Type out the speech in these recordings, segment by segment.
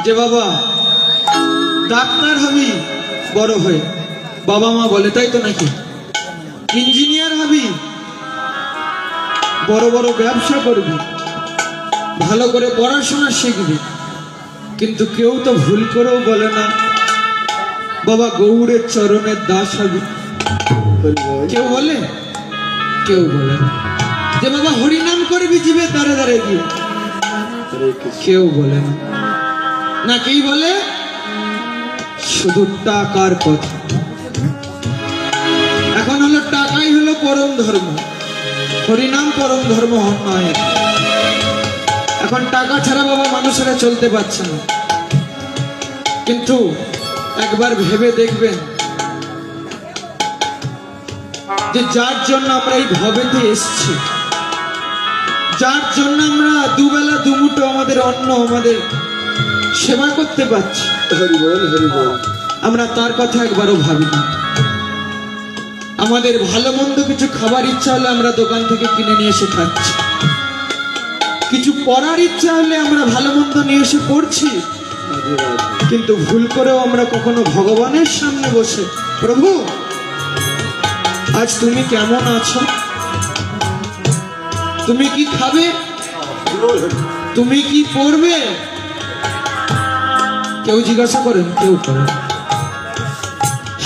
যে বাবা ডাক্তার হবি বড় হয়ে, বাবা মা বলে, তাই তো নাকি? ইঞ্জিনিয়ার হবি, বড় বড় ব্যবসা করবি, ভালো করে পড়াশোনা শিখবি। কিন্তু কেউ তো ভুল করেও বলে না বাবা গৌড়ের চরণের দাস হবি। কেউ বলে? কেউ বলে না যে বাবা হরিনাম করবি জীবে দাঁড়ে দাঁড়ে গিয়ে। কেউ বলে না। না কি বলে? শুধু টাকার কথা। এখন হলো টাকাই হলো পরম ধর্ম, হরিনাম পরম ধর্ম নয়। এখন টাকা ছাড়া বাবা মানুষেরা চলতে পারছে না। কিন্তু একবার ভেবে দেখবেন যে যার জন্য আমরা এই ভবেতে এসেছি, যার জন্য আমরা দুবেলা দুমুঠো আমাদের অন্ন আমাদের সেবা করতে পারছি, আমরা তার কথা একবারও ভাবি না। আমাদের ভালো মন্দ কিছু খাবার ইচ্ছা হলে আমরা দোকান থেকে কিনে নিয়ে এসে খাচ্ছি, কিছু পড়ার ইচ্ছা হলে আমরা ভালো মন্দ নিয়ে এসে পড়ছি। কিন্তু ভুল করেও আমরা কখনো ভগবানের সামনে বসে, প্রভু আজ তুমি কেমন আছো, তুমি কি খাবে, তুমি কি পড়বে, কেউ জিজ্ঞাসা করেন? কেউ করেন।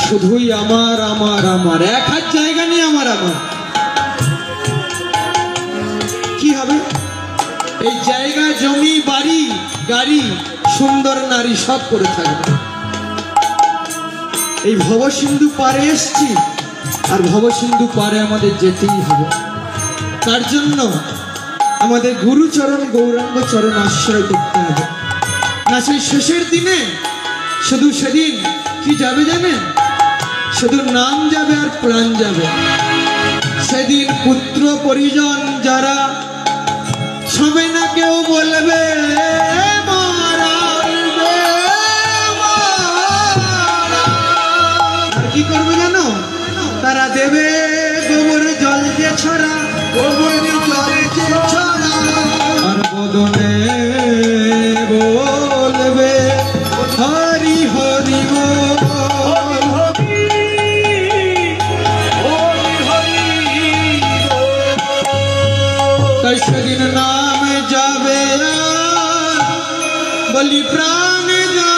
শুধুই আমার আমার আমার, এক হাত জায়গা নিয়ে আমার আমার। কি হবে? এই জায়গা জমি বাড়ি গাড়ি সুন্দর নারী সব করে থাকবে। এই ভবসিন্ধু পারে এসছি, আর ভবসিন্ধু পারে আমাদের যেতেই হবে। তার জন্য আমাদের গুরুচরণ গৌরাঙ্গ চরণ আশ্রয় করতে হবে। না সেই শেষের দিনে শুধু সেদিন কি যাবে জানেন? শুধু নাম যাবে আর প্রাণ যাবে। সেদিন পুত্র পরিজন যারা সবে না কেউ বলবে আর কি করবে জানো? তারা দেবে গোবর জল যে ছড়া, গোবর জল যে ছড়া, আর বদনে বলবে হরি হরি বল। তাই সেদিন নাম যাবে বলি প্রাণ যাবে।